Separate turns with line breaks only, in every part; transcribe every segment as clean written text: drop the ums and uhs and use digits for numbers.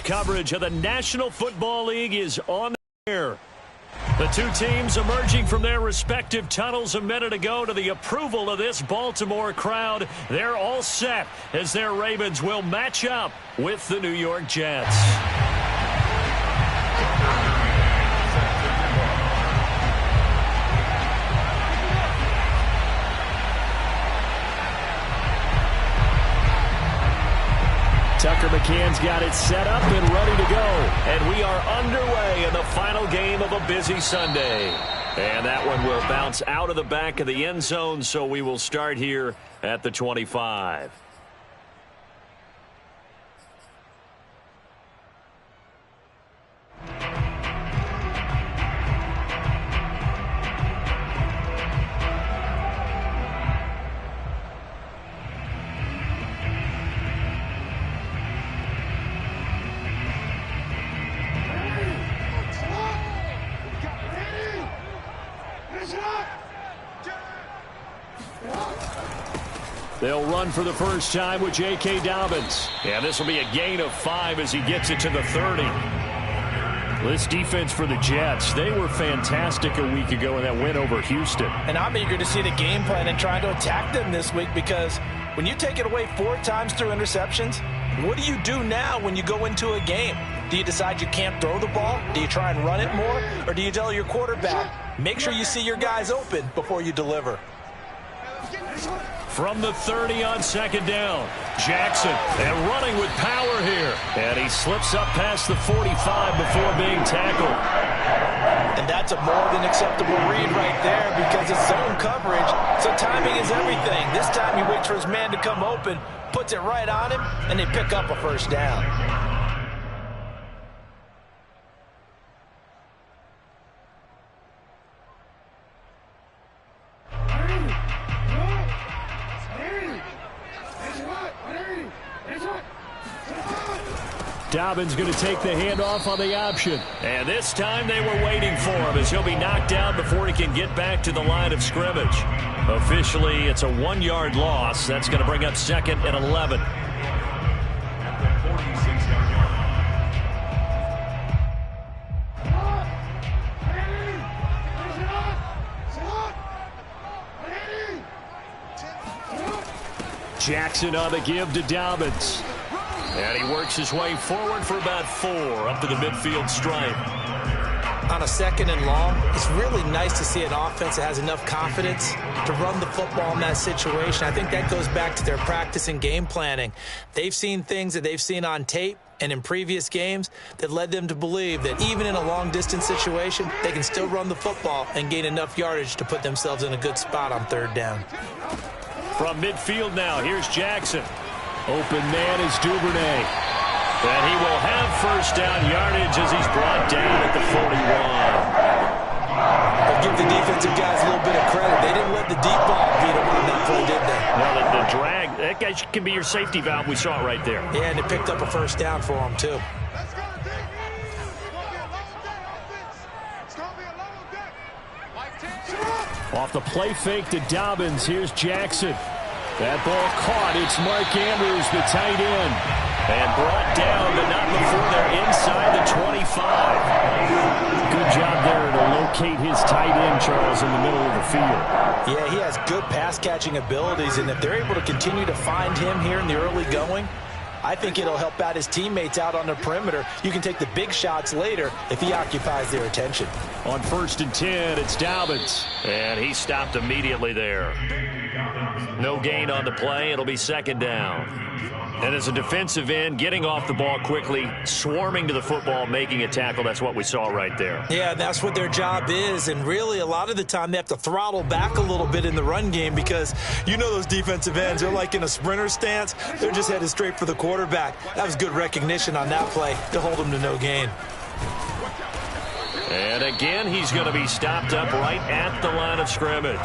Coverage of the National Football League is on the air. The two teams emerging from their respective tunnels a minute ago to the approval of this Baltimore crowd. They're all set as their Ravens will match up with the New York Jets. Tucker McCann's got it set up and ready to go. And we are underway in the final game of a busy Sunday. And that one will bounce out of the back of the end zone, so we will start here at the 25. They'll run for the first time with J.K. Dobbins. And this will be a gain of 5 as he gets it to the 30. This defense for the Jets, they were fantastic a week ago in that win over Houston.
And I'm eager to see the game plan and trying to attack them this week, because when you take it away 4 times through interceptions, what do you do now when you go into a game? Do you decide you can't throw the ball? Do you try and run it more? Or do you tell your quarterback, make sure you see your guys open before you deliver?
From the 30 on second down, Jackson, and running with power here. And he slips up past the 45 before being tackled.
And that's a more than acceptable read right there, because it's zone coverage, so timing is everything. This time he waits for his man to come open, puts it right on him, and they pick up a first down.
Dobbins going to take the handoff on the option. And this time they were waiting for him, as he'll be knocked down before he can get back to the line of scrimmage. Officially, it's a 1-yard loss. That's going to bring up 2nd and 11. Jackson on the give to Dobbins. And he works his way forward for about 4 up to the midfield stripe.
On a 2nd and long, it's really nice to see an offense that has enough confidence to run the football in that situation. I think that goes back to their practice and game planning. They've seen things that they've seen on tape and in previous games that led them to believe that even in a long-distance situation, they can still run the football and gain enough yardage to put themselves in a good spot on 3rd down.
From midfield now, here's Jackson. Open man is Duvernay. And he will have first down yardage as he's brought down at the 41.
But give the defensive guys a little bit of credit. They didn't let the deep ball beat them on that play, did they?
Well, the drag, that guy can be your safety valve. We saw it right there.
Yeah, and they picked up a first down for him, too.
Off the play fake to Dobbins, here's Jackson. That ball caught. It's Mark Andrews, the tight end. And brought down, but not before they're inside the 25. Good job there to locate his tight end, Charles, in the middle of the field.
Yeah, he has good pass-catching abilities, and if they're able to continue to find him here in the early going, I think it'll help out his teammates out on the perimeter. You can take the big shots later if he occupies their attention.
On 1st and 10, it's Dobbins. And he stopped immediately there. No gain on the play. It'll be 2nd down. And as a defensive end, getting off the ball quickly, swarming to the football, making a tackle, that's what we saw right there.
Yeah, that's what their job is. And really, a lot of the time, they have to throttle back a little bit in the run game, because you know those defensive ends, they're like in a sprinter stance. They're just headed straight for the quarterback. That was good recognition on that play to hold him to no gain.
And again, he's going to be stopped up right at the line of scrimmage.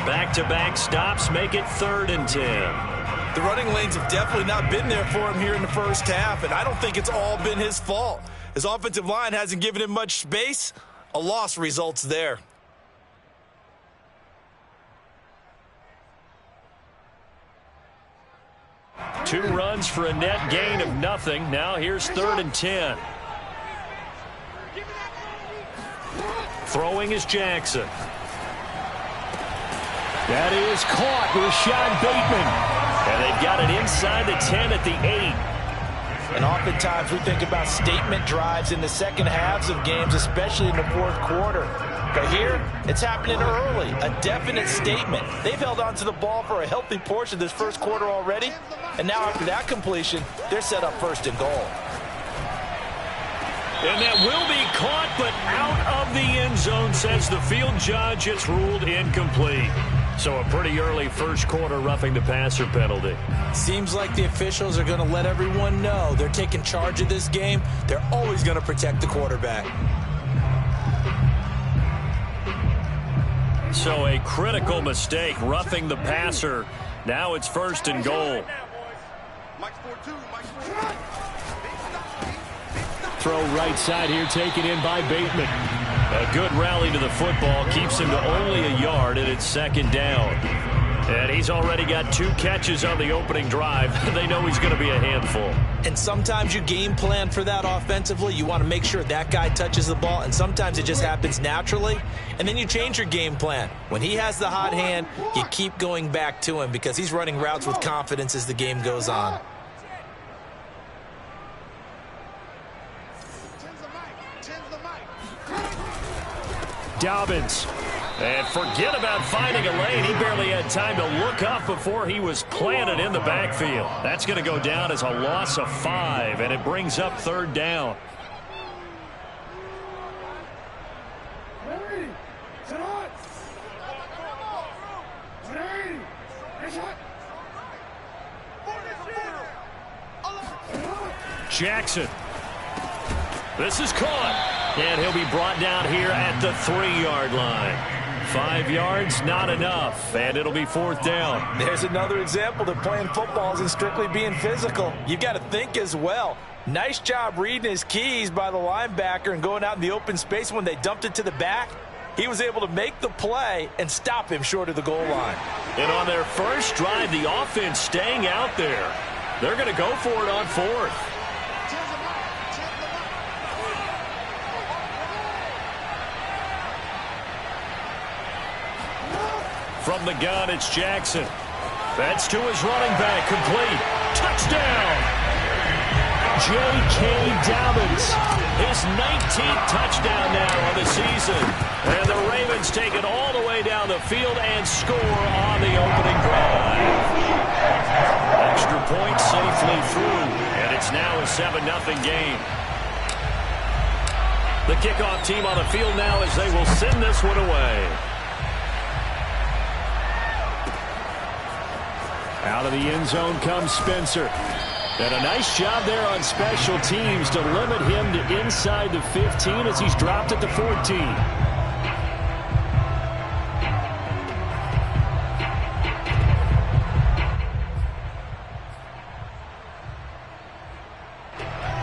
Back-to-back stops make it 3rd and 10.
The running lanes have definitely not been there for him here in the first half, and I don't think it's all been his fault. His offensive line hasn't given him much space. A loss results there.
Two runs for a net gain of nothing. Now here's 3rd and 10. Throwing is Jackson. That is caught. Rashad Bateman. And they've got it inside the 10 at the 8.
And oftentimes we think about statement drives in the second halves of games, especially in the fourth quarter. But here, it's happening early. A definite statement. They've held on to the ball for a healthy portion of this first quarter already. And now after that completion, they're set up 1st and goal.
And that will be caught, but out of the end zone, says the field judge. It's ruled incomplete. So a pretty early first quarter roughing the passer penalty.
Seems like the officials are going to let everyone know they're taking charge of this game. They're always going to protect the quarterback.
So a critical mistake, roughing the passer. Now it's 1st and goal. Throw right side here, taken in by Bateman. A good rally to the football, keeps him to only a yard, and it's 2nd down. And he's already got 2 catches on the opening drive. They know he's going to be a handful.
And sometimes you game plan for that offensively. You want to make sure that guy touches the ball, and sometimes it just happens naturally. And then you change your game plan. When he has the hot hand, you keep going back to him because he's running routes with confidence as the game goes on.
Dobbins. And forget about finding a lane. He barely had time to look up before he was planted in the backfield. That's going to go down as a loss of 5, and it brings up 3rd down. Jackson. This is caught. And he'll be brought down here at the 3-yard line. 5 yards, not enough. And it'll be 4th down.
There's another example that playing football isn't strictly being physical. You've got to think as well. Nice job reading his keys by the linebacker and going out in the open space. When they dumped it to the back, he was able to make the play and stop him short of the goal line.
And on their first drive, the offense staying out there. They're going to go for it on 4th. From the gun, it's Jackson. That's to his running back, complete. Touchdown! J.K. Dobbins, his 19th touchdown now on the season. And the Ravens take it all the way down the field and score on the opening drive. Extra point safely through, and it's now a 7-0 game. The kickoff team on the field now as they will send this one away. Out of the end zone comes Spencer. And a nice job there on special teams to limit him to inside the 15 as he's dropped at the 14.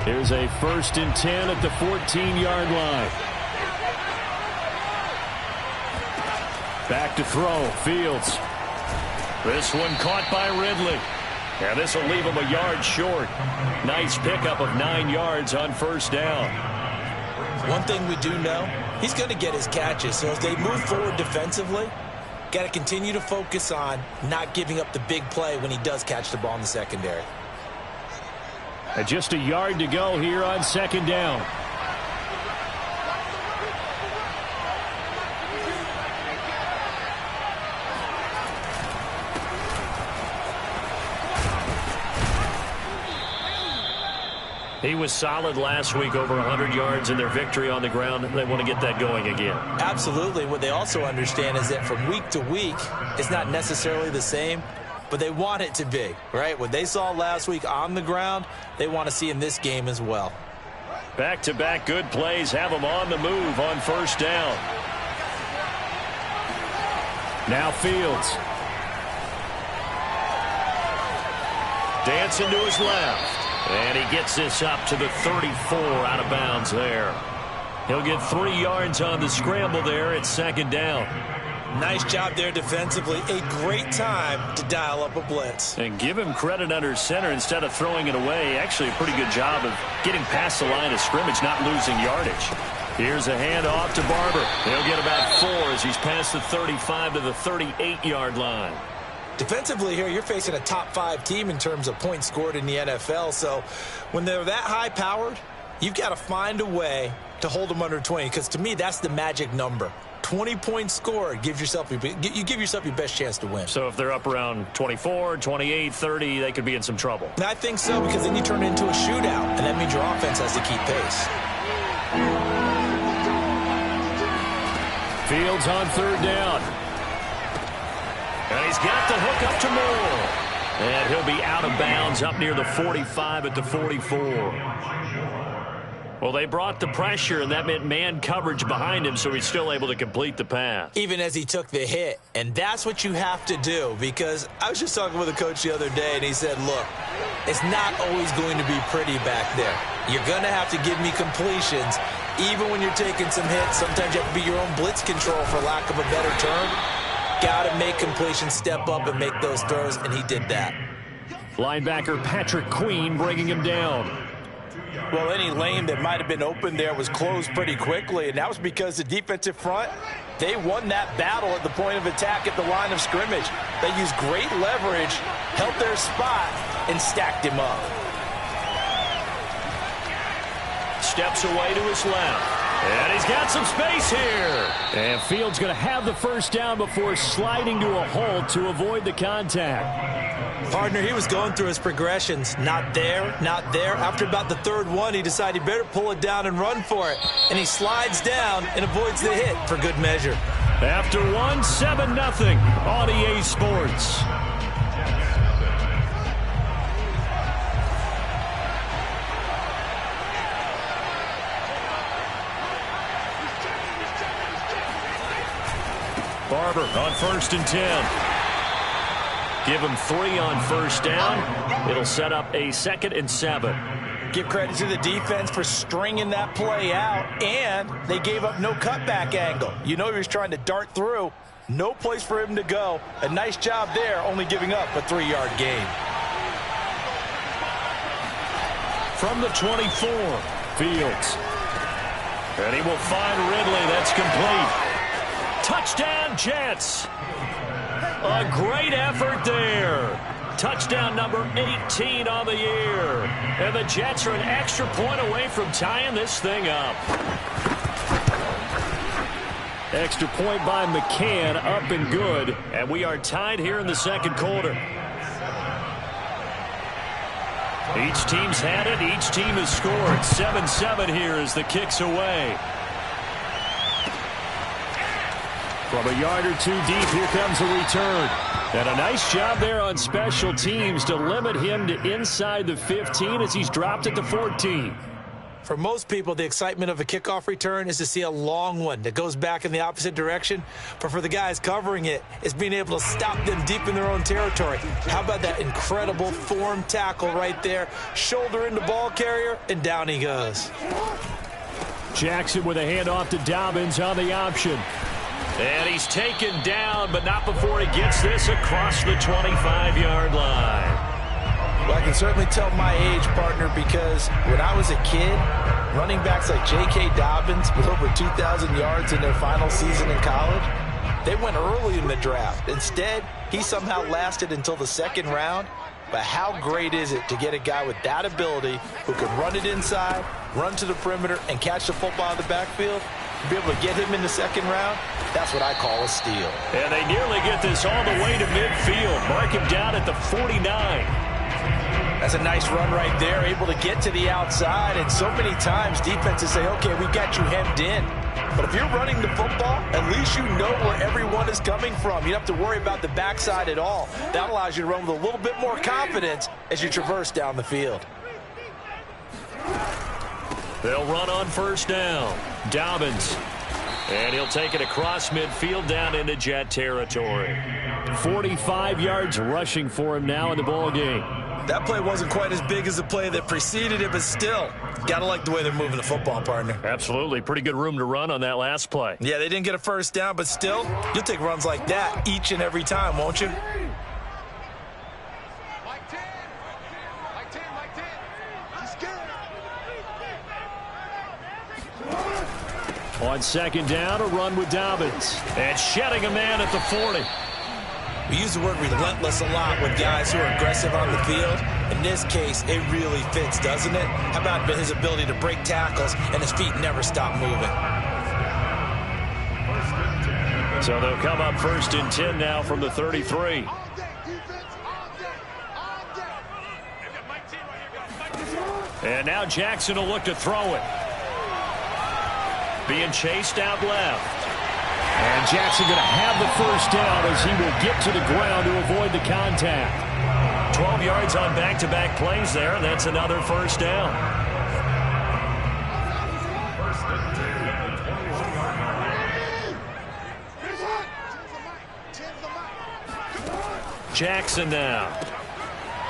Here's a 1st and 10 at the 14-yard line. Back to throw, Fields. This one caught by Ridley. And this will leave him a yard short. Nice pickup of 9 yards on 1st down.
One thing we do know, he's going to get his catches. So as they move forward defensively, got to continue to focus on not giving up the big play when he does catch the ball in the secondary.
And just a yard to go here on 2nd down. He was solid last week, over 100 yards in their victory on the ground. They want to get that going again.
Absolutely. What they also understand is that from week to week, it's not necessarily the same, but they want it to be, right? What they saw last week on the ground, they want to see in this game as well.
Back-to-back good plays have them on the move on 1st down. Now Fields. Johnson to his left. And he gets this up to the 34 out of bounds there. He'll get 3 yards on the scramble there at second down.
Nice job there defensively. A great time to dial up a blitz.
And give him credit under center instead of throwing it away. Actually a pretty good job of getting past the line of scrimmage, not losing yardage. Here's a handoff to Barber. He'll get about 4 as he's past the 35 to the 38-yard line.
Defensively here, you're facing a top 5 team in terms of points scored in the NFL. So when they're that high-powered, you've got to find a way to hold them under 20. Because to me, that's the magic number. 20 points scored, you give yourself your best chance to win.
So if they're up around 24, 28, 30, they could be in some trouble.
And I think so, because then you turn it into a shootout, and that means your offense has to keep pace.
Fields on third down. And he's got the hook up to Moore. And he'll be out of bounds up near the 45 at the 44. Well, they brought the pressure, and that meant man coverage behind him, so he's still able to complete the pass.
Even as he took the hit. And that's what you have to do, because I was just talking with a coach the other day, and he said, look, it's not always going to be pretty back there. You're going to have to give me completions. Even when you're taking some hits, sometimes you have to be your own blitz control, for lack of a better term. Got to make completions, step up, and make those throws, and he did that.
Linebacker Patrick Queen bringing him down.
Well, any lane that might have been open there was closed pretty quickly, and that was because the defensive front, they won that battle at the point of attack at the line of scrimmage. They used great leverage, held their spot, and stacked him up.
Steps away to his left. And he's got some space here. And Fields going to have the first down before sliding to a halt to avoid the contact.
Partner, he was going through his progressions. Not there, not there. After about the third one, he decided he better pull it down and run for it. And he slides down and avoids the hit for good measure.
After 7-0 on EA Sports. Barber on 1st and 10. Give him 3 on first down. It'll set up a 2nd and 7.
Give credit to the defense for stringing that play out, and they gave up no cutback angle. You know he was trying to dart through. No place for him to go. A nice job there, only giving up a 3-yard gain.
From the 24, Fields. And he will find Ridley. That's complete. Touchdown, Jets. A great effort there. Touchdown number 18 on the year. And the Jets are an extra point away from tying this thing up. Extra point by McCann, up and good. And we are tied here in the second quarter. Each team's had it. Each team has scored. 7-7 here as the kick's away. From a yard or 2 deep, here comes a return. And a nice job there on special teams to limit him to inside the 15 as he's dropped at the 14.
For most people, the excitement of a kickoff return is to see a long one that goes back in the opposite direction. But for the guys covering it, it's being able to stop them deep in their own territory. How about that incredible form tackle right there? Shoulder into ball carrier, and down he goes.
Jackson with a handoff to Dobbins on the option. And he's taken down, but not before he gets this across the 25-yard line.
Well, I can certainly tell my age, partner, because when I was a kid, running backs like J.K. Dobbins with over 2,000 yards in their final season in college, they went early in the draft. Instead, he somehow lasted until the 2nd round. But how great is it to get a guy with that ability who can run it inside, run to the perimeter, and catch the football in the backfield? To be able to get him in the 2nd round, that's what I call a steal.
And they nearly get this all the way to midfield. Mark him down at the 49.
That's a nice run right there, able to get to the outside. And so many times defenses say, okay, we got you hemmed in. But if you're running the football, at least you know where everyone is coming from. You don't have to worry about the backside at all. That allows you to run with a little bit more confidence as you traverse down the field.
They'll run on first down. Dobbins. And he'll take it across midfield down into Jet territory. 45 yards rushing for him now in the ball game.
That play wasn't quite as big as the play that preceded it, but still, got to like the way they're moving the football, partner.
Absolutely. Pretty good room to run on that last play.
Yeah, they didn't get a first down, but still, you'll take runs like that each and every time, won't you?
On second down, a run with Dobbins. And shedding a man at the 40.
We use the word relentless a lot with guys who are aggressive on the field. In this case, it really fits, doesn't it? How about his ability to break tackles and his feet never stop moving?
So they'll come up 1st and 10 now from the 33. And now Jackson will look to throw it. Being chased out left. And Jackson going to have the first down as he will get to the ground to avoid the contact. 12 yards on back-to-back plays there. That's another first down. Jackson now.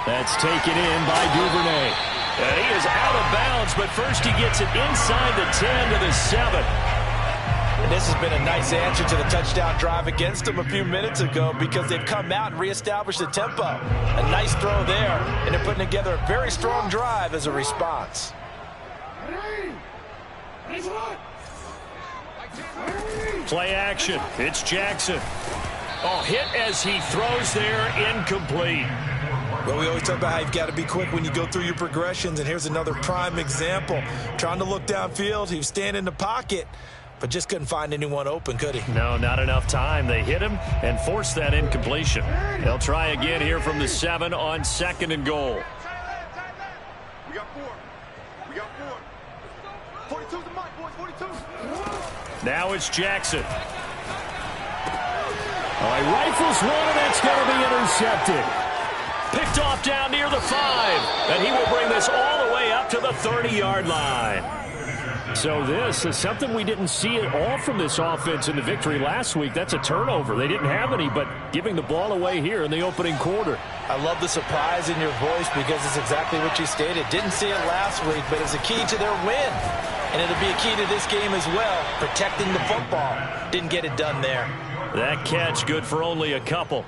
That's taken in by Duvernay. And he is out of bounds, but first he gets it inside the 10 to the 7.
And this has been a nice answer to the touchdown drive against them a few minutes ago because they've come out and reestablished the tempo. A nice throw there, and they're putting together a very strong drive as a response.
Play action. It's Jackson. Oh, hit as he throws there, incomplete.
Well, we always talk about how you've got to be quick when you go through your progressions, and here's another prime example. Trying to look downfield, he was standing in the pocket, but just couldn't find anyone open, could he?
No, not enough time. They hit him and forced that incompletion. They'll try again here from the 7 on 2nd and goal.
We got 4. We got 4. 42's the mic, boys, 42.
Now it's Jackson. Oh, he rifles one, and that's going to be intercepted. Picked off down near the 5, and he will bring this all the way up to the 30-yard line. So this is something we didn't see at all from this offense in the victory last week. That's a turnover. They didn't have any, but giving the ball away here in the opening quarter.
I love the surprise in your voice because it's exactly what you stated. Didn't see it last week, but it's a key to their win. And it'll be a key to this game as well, protecting the football. Didn't get it done there.
That catch good for only a couple.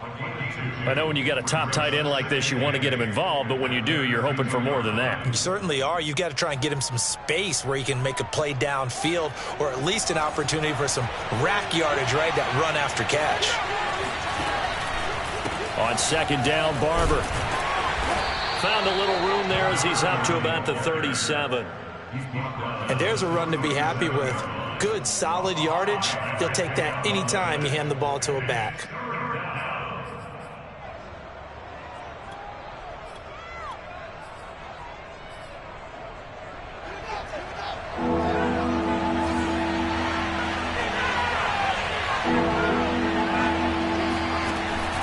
I know when you got a top tight end like this, you want to get him involved, but when you do, you're hoping for more than that.
You certainly are. You've got to try and get him some space where he can make a play downfield or at least an opportunity for some rack yardage, right? That run after catch.
On 2nd down, Barber. Found a little room there as he's up to about the 37.
And there's a run to be happy with. Good, solid yardage. He'll take that anytime you hand the ball to a back.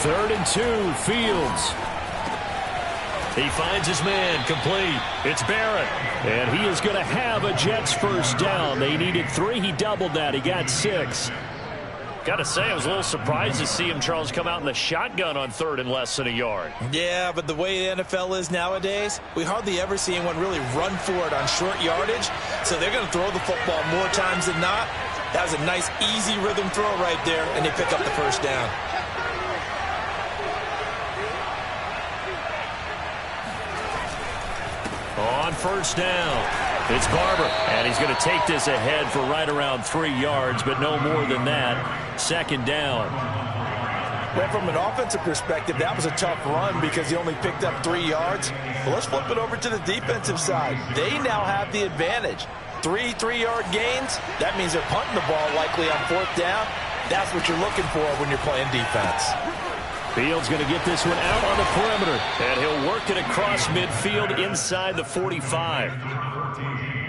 Third and 2, Fields. He finds his man, complete. It's Barrett, and he is going to have a Jets first down. They needed 3. He doubled that. He got 6. Got to say, I was a little surprised to see him, Charles, come out in the shotgun on 3rd and less than a yard.
Yeah, but the way the NFL is nowadays, we hardly ever see anyone really run for it on short yardage. So they're going to throw the football more times than not. That was a nice, easy rhythm throw right there, and they pick up the first down.
On 1st down, it's Barber, and he's going to take this ahead for right around 3 yards, but no more than that. 2nd down.
Well, from an offensive perspective, that was a tough run because he only picked up 3 yards. Well, let's flip it over to the defensive side. They now have the advantage. 3 3-yard gains, that means they're punting the ball likely on 4th down. That's what you're looking for when you're playing defense.
Fields going to get this one out on the perimeter, and he'll work it across midfield inside the 45.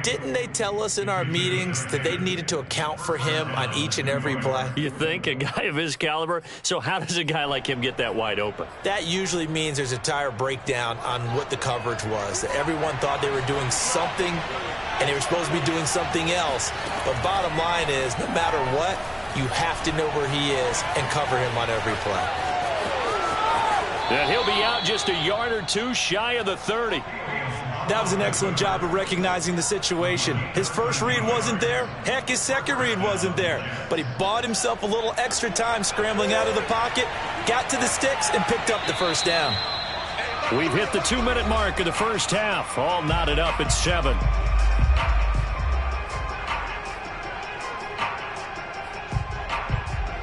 Didn't they tell us in our meetings that they needed to account for him on each and every play?
You think? A guy of his caliber? So how does a guy like him get that wide open?
That usually means there's a tire breakdown on what the coverage was. That everyone thought they were doing something, and they were supposed to be doing something else. But bottom line is, no matter what, you have to know where he is and cover him on every play.
And he'll be out just a yard or two shy of the 30.
That was an excellent job of recognizing the situation. His first read wasn't there. Heck, his second read wasn't there. But he bought himself a little extra time scrambling out of the pocket, got to the sticks, and picked up the first down.
We've hit the 2-minute mark of the first half. All knotted up at 7.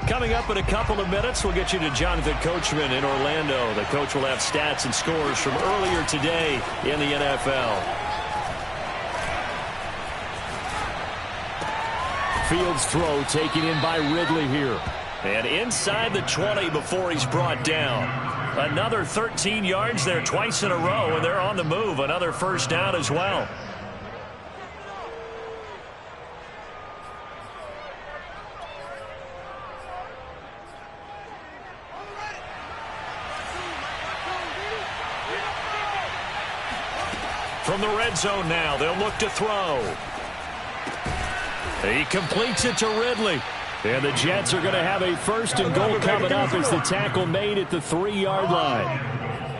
Coming up in a couple of minutes, we'll get you to Jonathan Coachman in Orlando. The coach will have stats and scores from earlier today in the NFL. Fields throw taken in by Ridley here. And inside the 20 before he's brought down. Another 13 yards there twice in a row, and they're on the move. Another first down as well. From the red zone now, they'll look to throw. He completes it to Ridley. And the Jets are going to have a first and goal coming up as the tackle made at the 3-yard line.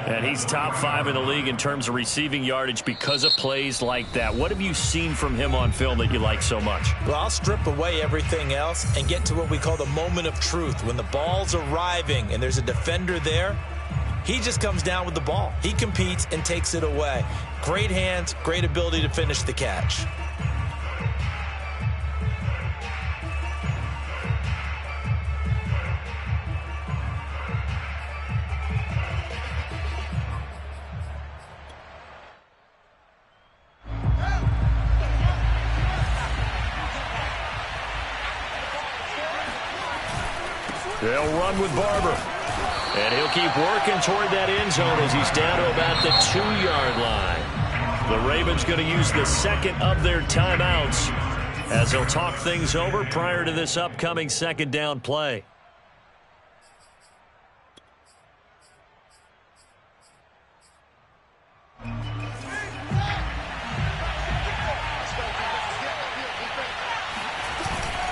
And he's top 5 in the league in terms of receiving yardage because of plays like that. What have you seen from him on film that you like so much?
Well, I'll strip away everything else and get to what we call the moment of truth. When the ball's arriving and there's a defender there, he just comes down with the ball. He competes and takes it away. Great hands, great ability to finish the catch.
They'll run with Barber. And he'll keep working toward that end zone as he's down to about the 2-yard line. The Ravens going to use the second of their timeouts as they'll talk things over prior to this upcoming second down play.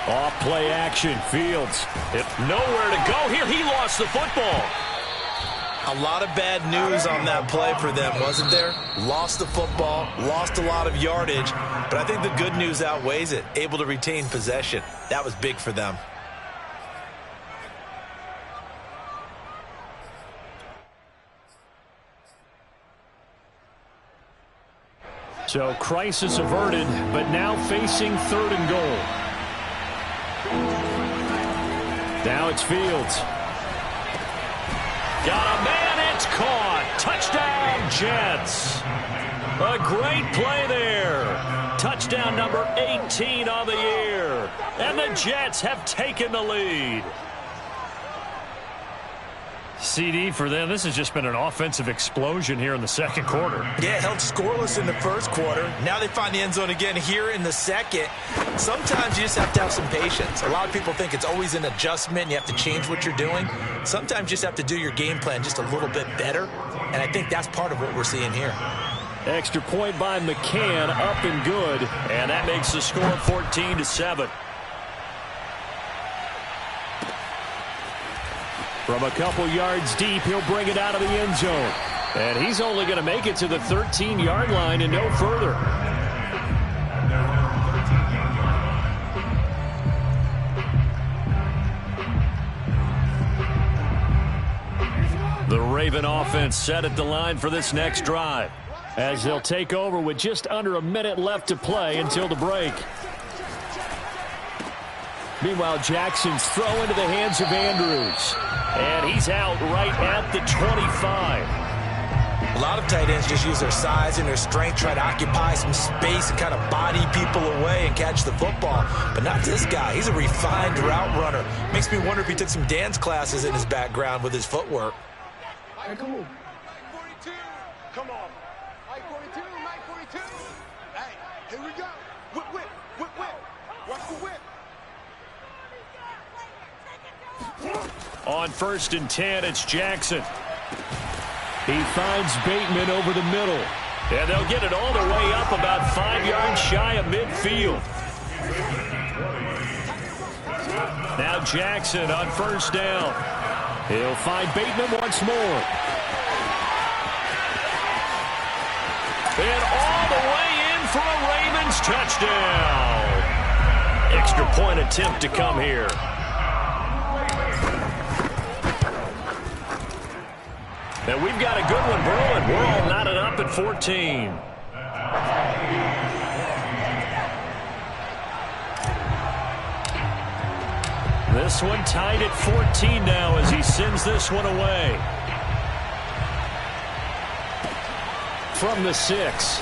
Off play action, Fields. Nowhere to go here. He lost the football.
A lot of bad news on that play for them, wasn't there? Lost the football, lost a lot of yardage, but I think the good news outweighs it. Able to retain possession. That was big for them.
So crisis averted, but now facing 3rd and goal. Now it's Fields. Got a man, it's caught. Touchdown, Jets. A great play there. Touchdown number 18 on the year. And the Jets have taken the lead. CD for them. This has just been an offensive explosion here in the second quarter.
Yeah, held scoreless in the first quarter. Now they find the end zone again here in the second. Sometimes you just have to have some patience. A lot of people think it's always an adjustment. You have to change what you're doing. Sometimes you just have to do your game plan just a little bit better. And I think that's part of what we're seeing here.
Extra point by McCann, up and good. And that makes the score 14-7. From a couple yards deep, he'll bring it out of the end zone. And he's only going to make it to the 13-yard line and no further. The Raven offense set at the line for this next drive, as they'll take over with just under a minute left to play until the break. Meanwhile, Jackson's throw into the hands of Andrews. And he's out right at the 25.
A lot of tight ends just use their size and their strength, try to occupy some space and kind of body people away and catch the football. But not this guy. He's a refined route runner. Makes me wonder if he took some dance classes in his background with his footwork.
Mike 42, come on. Mike 42, Mike 42. Hey, here we go. Whip, whip, whip, whip. Watch the whip.
On 1st and 10, it's Jackson. He finds Bateman over the middle. And they'll get it all the way up about 5 yards shy of midfield. Now Jackson on 1st down. He'll find Bateman once more. And all the way in for a Ravens touchdown. Extra point attempt to come here. And we've got a good one brewing. We're all knotted up at 14. This one tied at 14 now as he sends this one away. From the 6.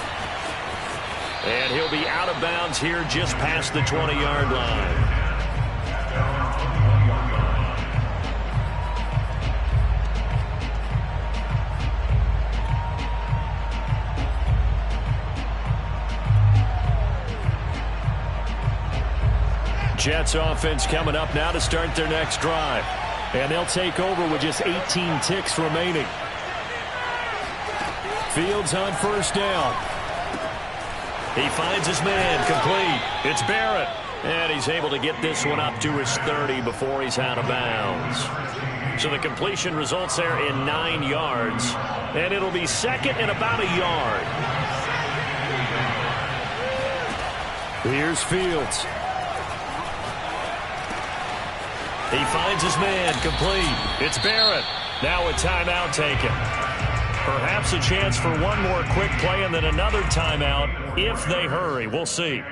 And he'll be out of bounds here just past the 20-yard line. Jets offense coming up now to start their next drive. And they'll take over with just 18 ticks remaining. Fields on first down. He finds his man complete. It's Barrett. And he's able to get this one up to his 30 before he's out of bounds. So the completion results there in 9 yards. And it'll be second and about a yard. Here's Fields. He finds his man complete. It's Barrett. Now a timeout taken. Perhaps a chance for one more quick play and then another timeout if they hurry. We'll see.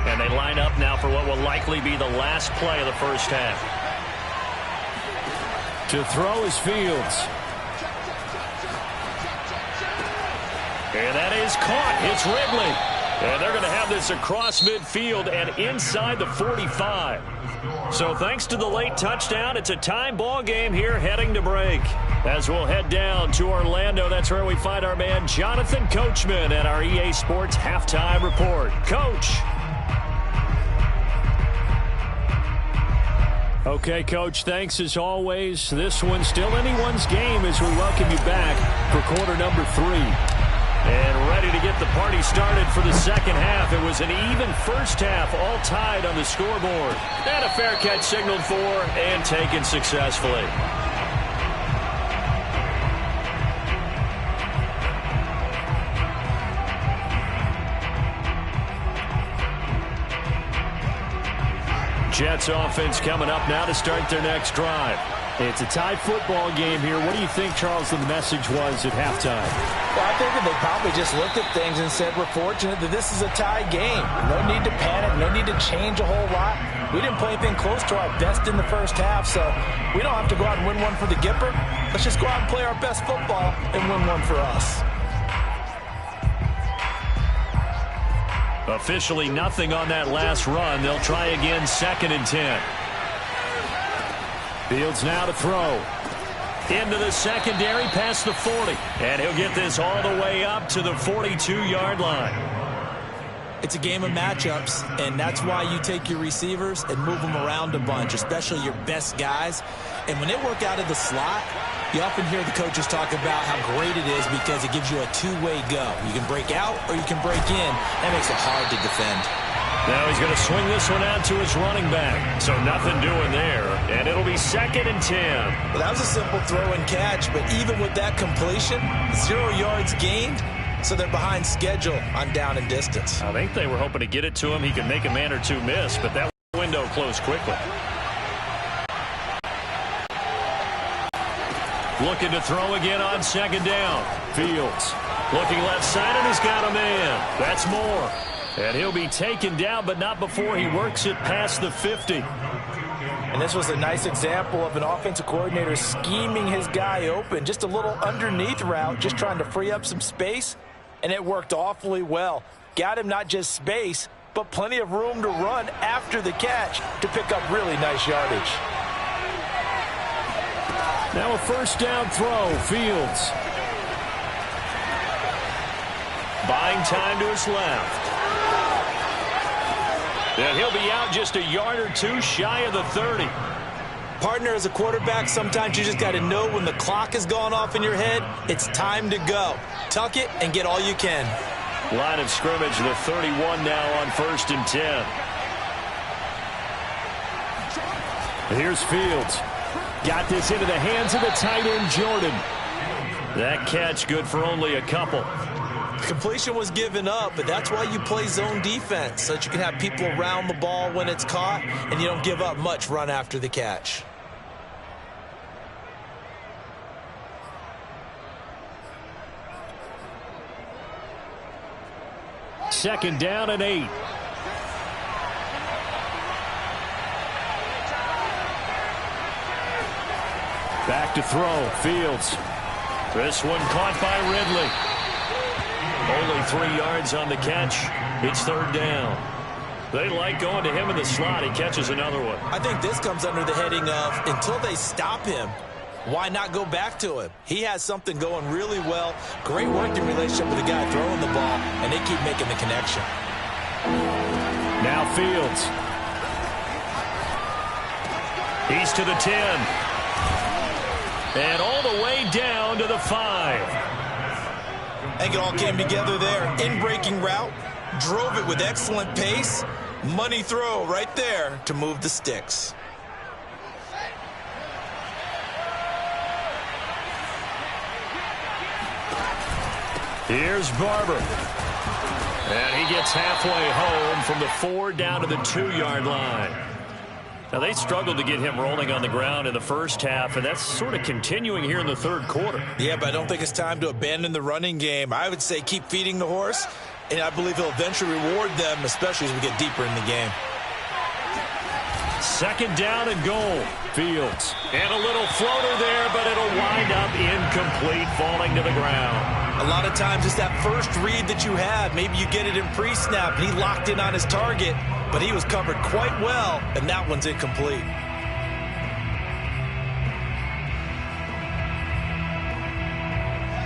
And they line up now for what will likely be the last play of the first half. To throw is Fields. And that is caught. It's Ridley. And they're going to have this across midfield and inside the 45. So thanks to the late touchdown, it's a tie ball game here heading to break. As we'll head down to Orlando, that's where we find our man Jonathan Coachman at our EA Sports Halftime Report. Coach. Okay, Coach, thanks as always. This one's still anyone's game as we welcome you back for quarter number 3. And ready to get the party started for the second half. It was an even first half, all tied on the scoreboard. And a fair catch signaled for and taken successfully. Jets offense coming up now to start their next drive. It's a tie football game here. What do you think, Charles, the message was at halftime?
Well, I think that they probably just looked at things and said, we're fortunate that this is a tie game. No need to panic. No need to change a whole lot. We didn't play anything close to our best in the first half, so we don't have to go out and win one for the Gipper. Let's just go out and play our best football and win one for us.
Officially nothing on that last run. They'll try again, 2nd and 10. Fields now to throw. Into the secondary past the 40. And he'll get this all the way up to the 42-yard line.
It's a game of matchups, and that's why you take your receivers and move them around a bunch, especially your best guys. And when they work out of the slot, you often hear the coaches talk about how great it is because it gives you a two-way go. You can break out or you can break in. That makes it hard to defend.
Now he's going to swing this one out to his running back. So nothing doing there. And it'll be 2nd and 10.
Well, that was a simple throw and catch, but even with that completion, 0 yards gained, so they're behind schedule on down and distance.
I think they were hoping to get it to him. He could make a man or two miss, but that window closed quickly. Looking to throw again on 2nd down. Fields looking left side, and he's got a man. That's Moore. And he'll be taken down, but not before he works it past the 50.
And this was a nice example of an offensive coordinator scheming his guy open. Just a little underneath route, just trying to free up some space, and it worked awfully well. Got him not just space, but plenty of room to run after the catch to pick up really nice yardage.
Now a first down throw, Fields. Buying time to his left. And he'll be out just a yard or two shy of the 30.
Partner, as a quarterback, sometimes you just got to know when the clock has gone off in your head, it's time to go. Tuck it and get all you can.
Line of scrimmage, the 31 now on 1st and 10. Here's Fields. Got this into the hands of the tight end, Jordan. That catch good for only a couple.
Completion was given up, but that's why you play zone defense, so that you can have people around the ball when it's caught, and you don't give up much run after the catch.
Second down and 8. Back to throw. Fields. This one caught by Ridley. Only 3 yards on the catch. It's third down. They like going to him in the slot. He catches another one.
I think this comes under the heading of until they stop him, why not go back to him? He has something going really well. Great working relationship with the guy throwing the ball, and they keep making the connection.
Now Fields. He's to the 10. And all the way down to the 5.
I think it all came together there. In-breaking route, drove it with excellent pace. Money throw right there to move the sticks.
Here's Barber. And he gets halfway home from the 4 down to the 2-yard line. Now, they struggled to get him rolling on the ground in the first half, and that's sort of continuing here in the third quarter.
Yeah, but I don't think it's time to abandon the running game. I would say keep feeding the horse, and I believe he'll eventually reward them, especially as we get deeper in the game.
Second down and goal. Fields. And a little floater there, but it'll wind up incomplete, falling to the ground.
A lot of times it's that first read that you have. Maybe you get it in pre-snap, and he locked in on his target, but he was covered quite well, and that one's incomplete.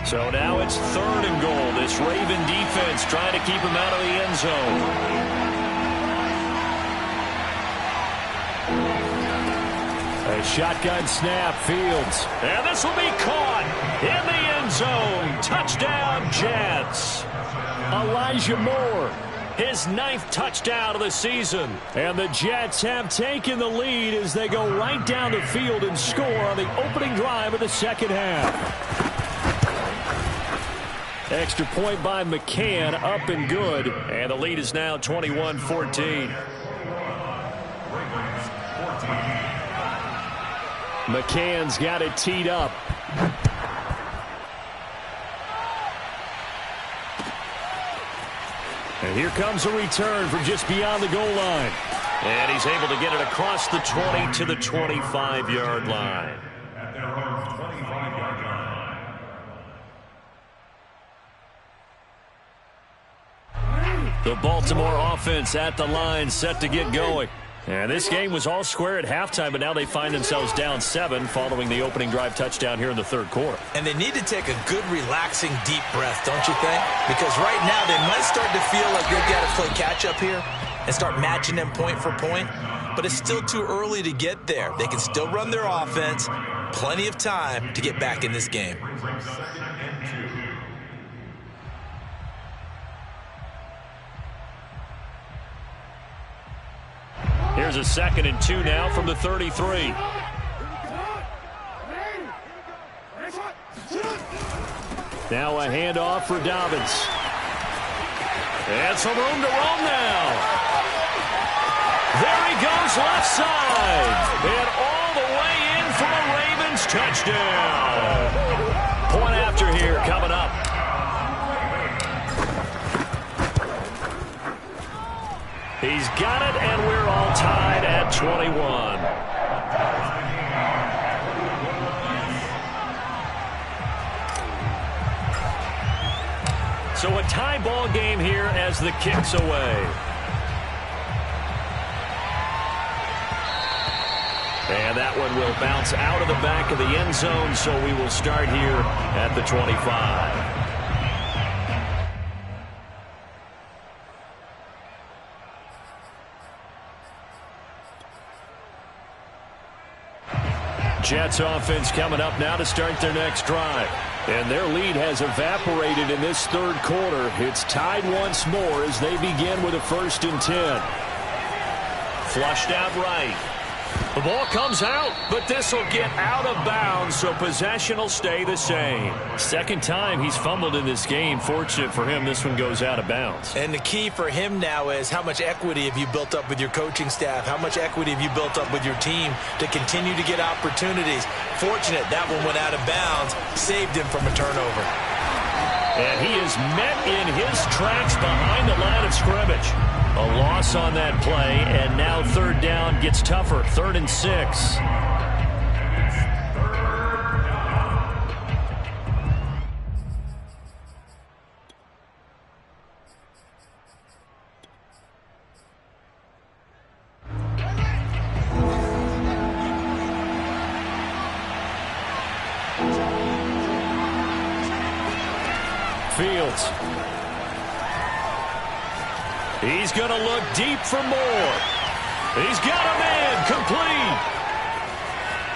So now it's third and goal. This Raven defense trying to keep him out of the end zone. A shotgun snap, Fields. And this will be caught in the end zone. Touchdown, Jets. Elijah Moore, his 9th touchdown of the season. And the Jets have taken the lead as they go right down the field and score on the opening drive of the second half. Extra point by McCann, up and good. And the lead is now 21-14. McCann's got it teed up. And here comes a return from just beyond the goal line. And he's able to get it across the 20 to the 25-yard line. The Baltimore offense at the line, set to get going. And this game was all square at halftime, but now they find themselves down 7 following the opening drive touchdown here in the third quarter.
And they need to take a good, relaxing, deep breath, don't you think? Because right now they might start to feel like they've got to play catch-up here and start matching them point for point. But it's still too early to get there. They can still run their offense. Plenty of time to get back in this game.
Here's a 2nd and 2 now from the 33. Now a handoff for Dobbins. And some room to roam now. There he goes left side. And all the way in for a Ravens touchdown. Point after here coming up. He's got it, and we're all tied at 21. So a tie ball game here as the kick's away. And that one will bounce out of the back of the end zone, so we will start here at the 25. Jets offense coming up now to start their next drive. And their lead has evaporated in this third quarter. It's tied once more as they begin with a 1st and 10. Flushed out right. The ball comes out, but this will get out of bounds, so possession will stay the same. Second time he's fumbled in this game. Fortunate for him, this one goes out of bounds.
And the key for him now is how much equity have you built up with your coaching staff? How much equity have you built up with your team to continue to get opportunities? Fortunate that one went out of bounds, saved him from a turnover.
And he is met in his tracks behind the line of scrimmage. A loss on that play, and now third down gets tougher. 3rd and 6. Fields. He's going to look deep for more. He's got him in. Complete.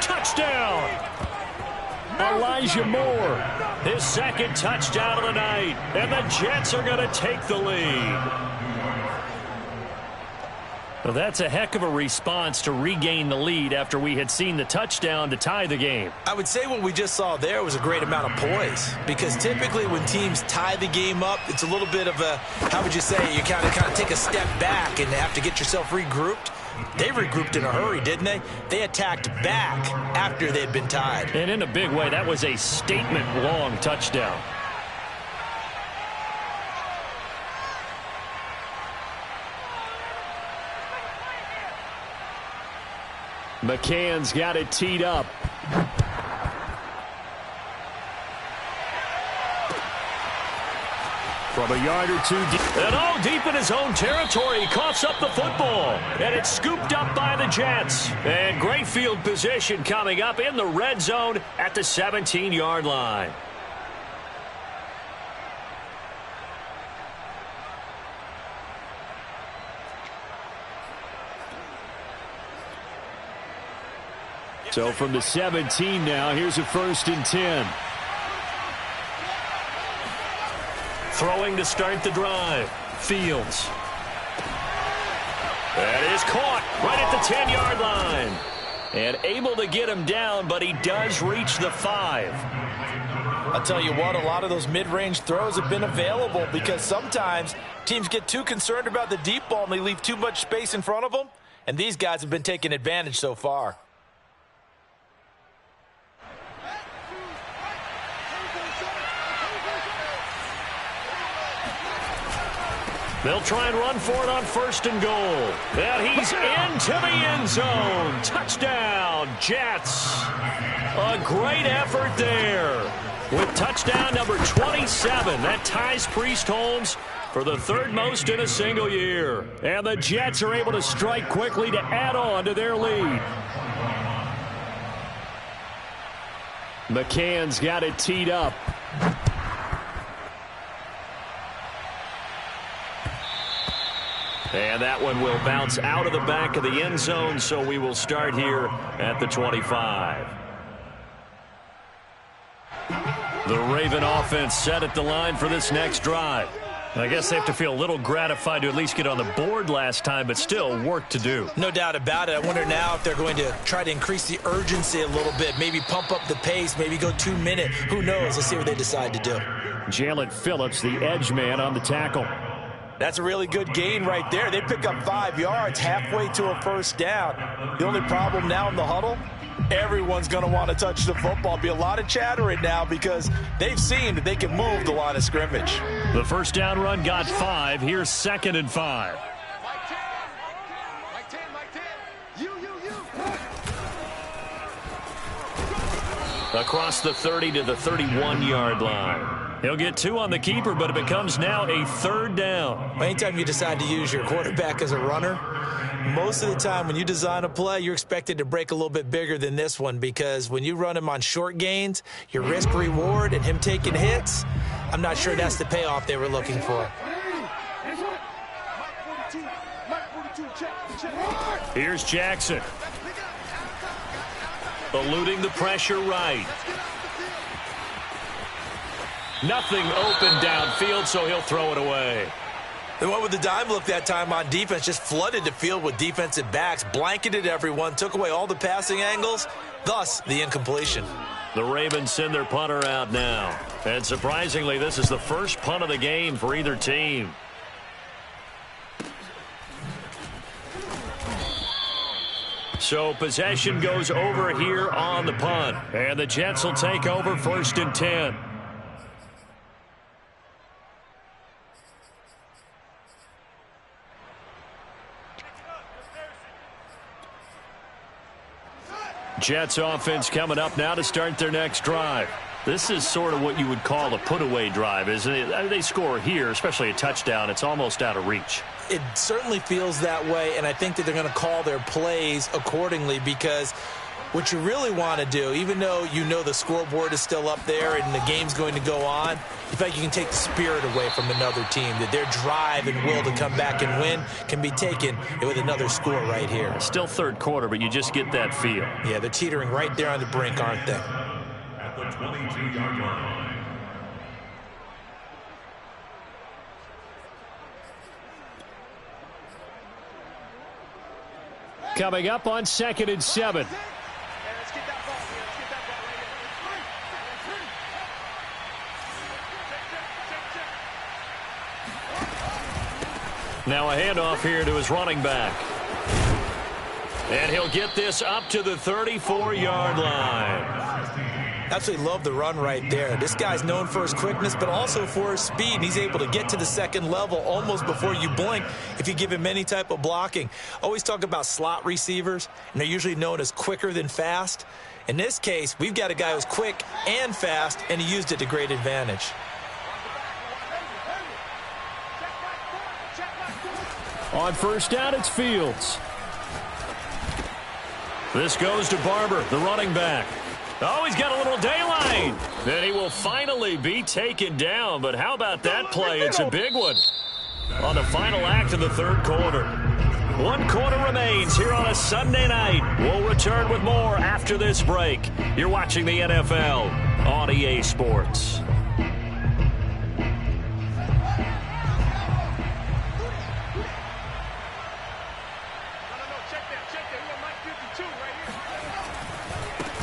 Touchdown. Elijah Moore. His second touchdown of the night. And the Jets are going to take the lead. Well, that's a heck of a response to regain the lead after we had seen the touchdown to tie the game.
I would say what we just saw there was a great amount of poise, because typically when teams tie the game up, it's a little bit of a, how would you say, you kind of take a step back and have to get yourself regrouped. They regrouped in a hurry, didn't they? They attacked back after they'd been tied.
And in a big way, that was a statement-long touchdown. McCann's got it teed up. From a yard or two deep. And all deep in his own territory. He coughs up the football. And it's scooped up by the Jets. And great field position coming up in the red zone at the 17-yard line. So from the 17 now, here's a 1st and 10. Throwing to start the drive. Fields. That is caught right at the 10-yard line. And able to get him down, but he does reach the 5.
I'll tell you what, a lot of those mid-range throws have been available, because sometimes teams get too concerned about the deep ball and they leave too much space in front of them. And these guys have been taking advantage so far.
They'll try and run for it on 1st and goal. And he's into the end zone. Touchdown, Jets. A great effort there. With touchdown number 27, that ties Priest Holmes for the 3rd most in a single year. And the Jets are able to strike quickly to add on to their lead. McCann's got it teed up. And that one will bounce out of the back of the end zone, so we will start here at the 25. The Raven offense set at the line for this next drive. I guess they have to feel a little gratified to at least get on the board last time, but still work to do.
No doubt about it. I wonder now if they're going to try to increase the urgency a little bit, maybe pump up the pace, maybe go 2-minute. Who knows? Let's see what they decide to do.
Jalen Phillips, the edge man, on the tackle.
That's a really good gain right there. They pick up 5 yards, halfway to a 1st down. The only problem now in the huddle, everyone's going to want to touch the football. Be a lot of chattering now, because they've seen that they can move the line of scrimmage.
The 1st down run got 5. Here's 2nd and 5.
Mike 10, Mike 10. You.
Across the 30 to the 31-yard line. He'll get 2 on the keeper, but it becomes now a 3rd down.
Anytime you decide to use your quarterback as a runner, most of the time when you design a play, you're expected to break a little bit bigger than this one, because when you run him on short gains, your risk-reward and him taking hits, I'm not sure that's the payoff they were looking for.
Here's Jackson. Eluding the pressure right. Nothing open downfield, so he'll throw it away.
They went with the dime look that time on defense, just flooded the field with defensive backs, blanketed everyone, took away all the passing angles, thus the incompletion.
The Ravens send their punter out now. And surprisingly, this is the first punt of the game for either team. So possession goes over here on the punt. And the Jets will take over 1st and 10. Jets offense coming up now to start their next drive. This is sort of what you would call a put-away drive, isn't it? They score here, especially a touchdown. It's almost out of reach.
It certainly feels that way, and I think that they're going to call their plays accordingly, because what you really want to do, even though you know the scoreboard is still up there and the game's going to go on, in fact, you can take the spirit away from another team, that their drive and will to come back and win can be taken with another score right here.
Still third quarter, but you just get that feel.
Yeah, they're teetering right there on the brink, aren't they?
At the 22-yard line.
Coming up on 2nd and 7. Now a handoff here to his running back. And he'll get this up to the 34-yard line.
Absolutely love the run right there. This guy's known for his quickness, but also for his speed. He's able to get to the second level almost before you blink if you give him any type of blocking. Always talk about slot receivers, and they're usually known as quicker than fast. In this case, we've got a guy who's quick and fast, and he used it to great advantage.
On 1st down, it's Fields. This goes to Barber, the running back. Oh, he's got a little daylight. Then he will finally be taken down. But how about that play? It's a big one on the final act of the third quarter. 1 quarter remains here on a Sunday night. We'll return with more after this break. You're watching the NFL on EA Sports.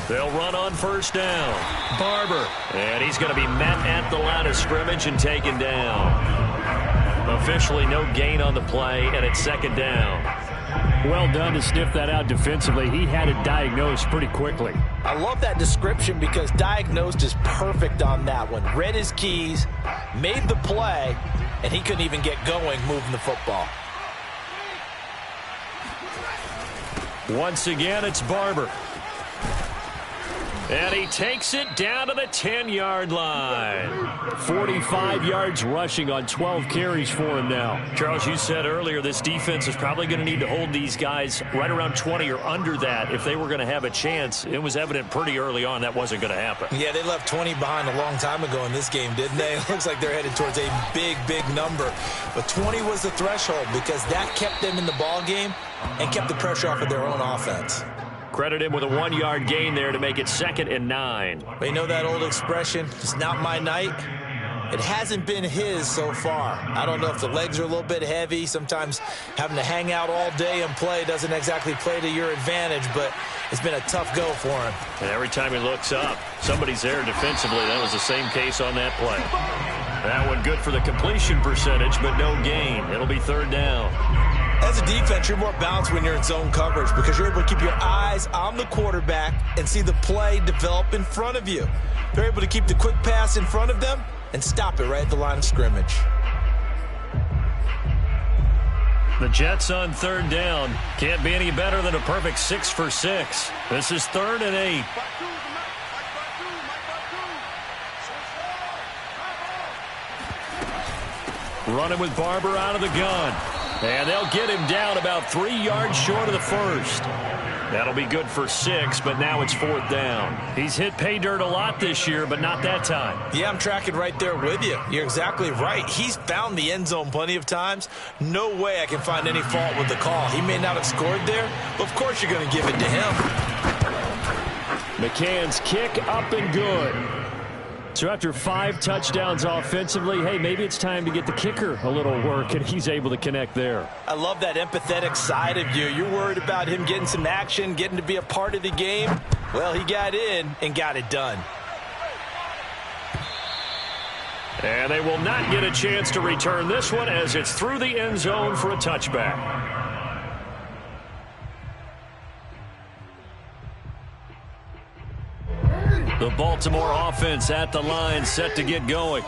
They'll run on 1st down. Barber. And he's going to be met at the line of scrimmage and taken down. Officially no gain on the play, and it's 2nd down. Well done to sniff that out defensively. He had it diagnosed pretty quickly.
I love that description because diagnosed is perfect on that one. Read his keys, made the play, and he couldn't even get going moving the football.
Once again, it's Barber. And he takes it down to the 10-yard line. 45 yards rushing on 12 carries for him now. Charles, you said earlier this defense is probably going to need to hold these guys right around 20 or under that if they were going to have a chance. It was evident pretty early on that wasn't going to happen.
Yeah, they left 20 behind a long time ago in this game, didn't they? It looks like they're headed towards a big, big number. But 20 was the threshold because that kept them in the ball game and kept the pressure off of their own offense.
Credit him with a 1-yard gain there to make it 2nd and 9.
Well, you know that old expression, it's not my night? It hasn't been his so far. I don't know if the legs are a little bit heavy. Sometimes having to hang out all day and play doesn't exactly play to your advantage, but it's been a tough go for him.
And every time he looks up, somebody's there defensively. That was the same case on that play. That one good for the completion percentage, but no gain. It'll be 3rd down.
As a defense, you're more balanced when you're in zone coverage because you're able to keep your eyes on the quarterback and see the play develop in front of you. They're able to keep the quick pass in front of them and stop it right at the line of scrimmage.
The Jets on 3rd down. Can't be any better than a perfect 6 for 6. This is 3rd and 8. Running with Barber out of the gun. And they'll get him down about 3 yards short of the first. That'll be good for 6, but now it's 4th down. He's hit pay dirt a lot this year, but not that time.
Yeah, I'm tracking right there with you. You're exactly right. He's found the end zone plenty of times. No way I can find any fault with the call. He may not have scored there, but of course you're going to give it to him.
McCann's kick up and good. So after 5 touchdowns offensively, hey, maybe it's time to get the kicker a little work, and he's able to connect there.
I love that empathetic side of you. You're worried about him getting some action, getting to be a part of the game. Well, he got in and got it done.
And they will not get a chance to return this one as it's through the end zone for a touchback. The Baltimore offense at the line, set to get going.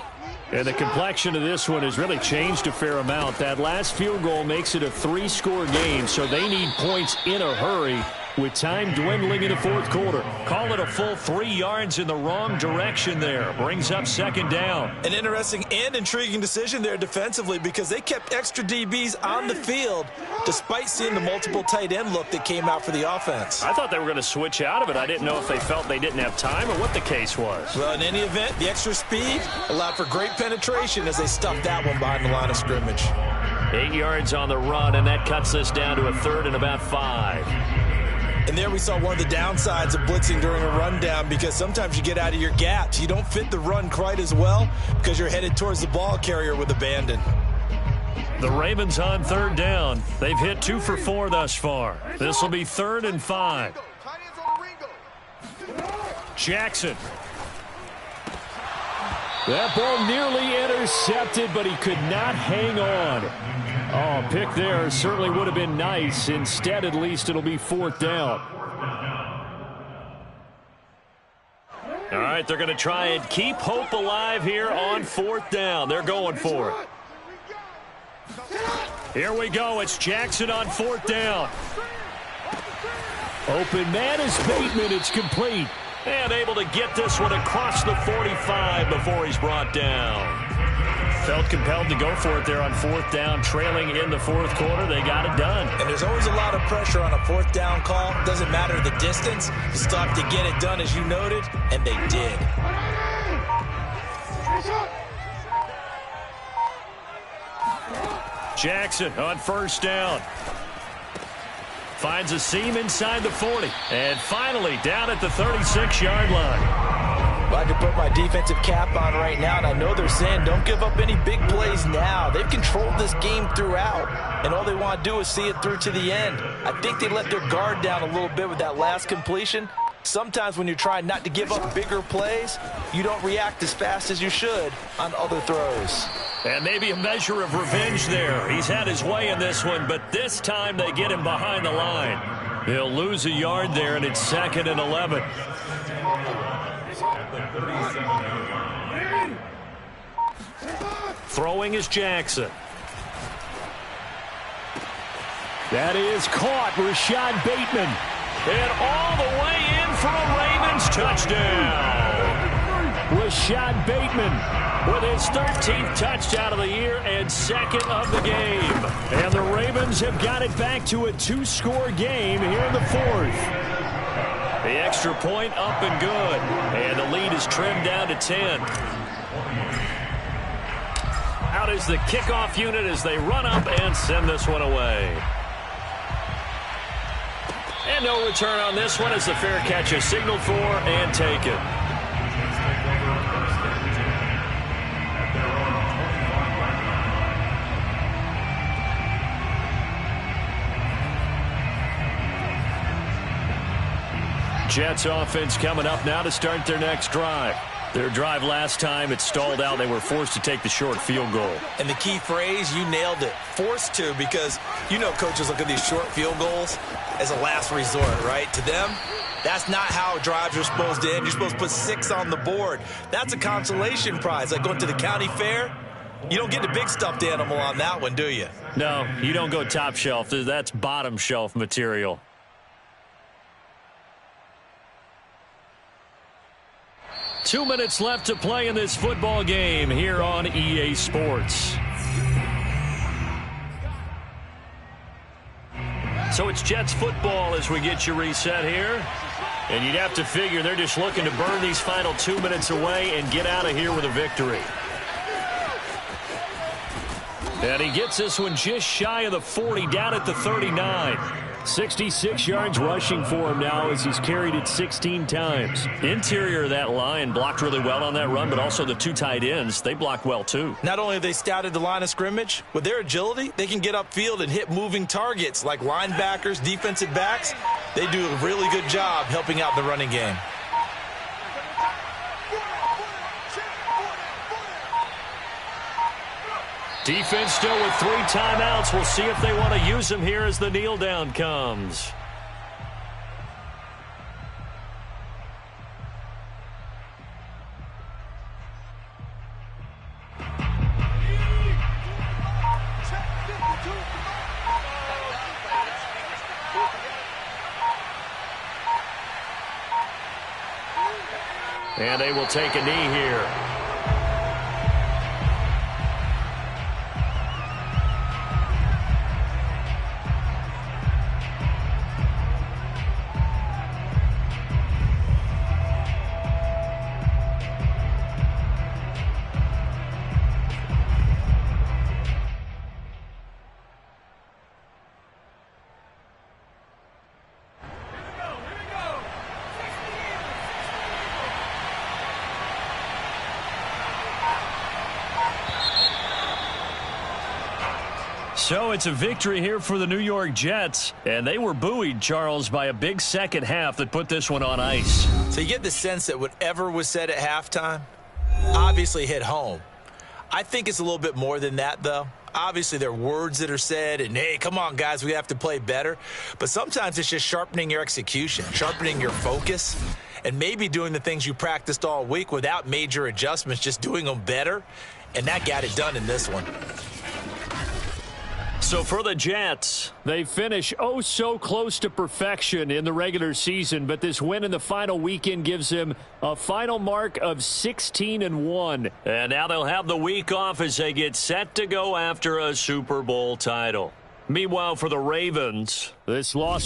And the complexion of this one has really changed a fair amount. That last field goal makes it a 3-score game, so they need points in a hurry with time dwindling in the fourth quarter. Call it a full 3 yards in the wrong direction there. Brings up second down.
An interesting and intriguing decision there defensively because they kept extra DBs on the field despite seeing the multiple tight end look that came out for the offense.
I thought they were going to switch out of it. I didn't know if they felt they didn't have time or what the case was.
Well, in any event, the extra speed allowed for great penetration as they stuffed that one behind the line of scrimmage.
8 yards on the run, and that cuts this down to a 3rd and about 5.
And there we saw one of the downsides of blitzing during a rundown because sometimes you get out of your gaps. You don't fit the run quite as well because you're headed towards the ball carrier with abandon.
The Ravens on 3rd down. They've hit 2 for 4 thus far. This will be 3rd and 5. Jackson. That ball nearly intercepted, but he could not hang on. Oh, pick there certainly would have been nice. Instead, at least, it'll be 4th down. All right, they're going to try and keep hope alive here on 4th down. They're going for it. Here we go. It's Jackson on 4th down. Open man is Bateman. It's complete. And able to get this one across the 45 before he's brought down. Felt compelled to go for it there on 4th down, trailing in the 4th quarter. They got it done.
And there's always a lot of pressure on a 4th down call. Doesn't matter the distance. You still have to get it done, as you noted, and they did.
Jackson on 1st down. Finds a seam inside the 40. And finally down at the 36-yard line.
Well, I can put my defensive cap on right now, and I know they're saying don't give up any big plays now. They've controlled this game throughout, and all they want to do is see it through to the end. I think they let their guard down a little bit with that last completion. Sometimes when you're trying not to give up bigger plays, you don't react as fast as you should on other throws.
And maybe a measure of revenge there. He's had his way in this one, but this time they get him behind the line. He'll lose a yard there, and it's 2nd and 11. Throwing is Jackson. That is caught. Rashad Bateman. And all the way in for a Ravens touchdown. Rashad Bateman with his 13th touchdown of the year and 2nd of the game. And the Ravens have got it back to a 2-score game here in the 4th. The extra point up and good. And the lead is trimmed down to 10. Out is the kickoff unit as they run up and send this one away. And no return on this one as the fair catch is signaled for and taken. Jets offense coming up now to start their next drive. Their drive last time, it stalled out. They were forced to take the short field goal.
And the key phrase, you nailed it. Forced to, because you know coaches look at these short field goals as a last resort, right? To them, that's not how drives are supposed to end. You're supposed to put 6 on the board. That's a consolation prize. Like going to the county fair, you don't get the big stuffed animal on that one, do you?
No, you don't go top shelf. That's bottom shelf material. Two minutes left to play in this football game here on EA Sports. So it's Jets football as we get you reset here. And you'd have to figure they're just looking to burn these final 2 minutes away and get out of here with a victory. And he gets this one just shy of the 40, down at the 39. 66 yards rushing for him now as he's carried it 16 times.
Interior of that line blocked really well on that run, but also the two tight ends, they blocked well too.
Not only have they scouted the line of scrimmage, with their agility, they can get upfield and hit moving targets like linebackers, defensive backs. They do a really good job helping out the running game.
Defense still with 3 timeouts. We'll see if they want to use them here as the kneel down comes. And they will take a knee here. So it's a victory here for the New York Jets, and they were buoyed, Charles, by a big second half that put this one on ice.
So you get the sense that whatever was said at halftime obviously hit home. I think it's a little bit more than that, though. Obviously, there are words that are said, and, hey, come on, guys, we have to play better. But sometimes it's just sharpening your execution, sharpening your focus, and maybe doing the things you practiced all week without major adjustments, just doing them better. And that got it done in this one.
So for the Jets, they finish oh so close to perfection in the regular season, but this win in the final weekend gives them a final mark of 16-1.
And now they'll have the week off as they get set to go after a Super Bowl title.
Meanwhile, for the Ravens, this loss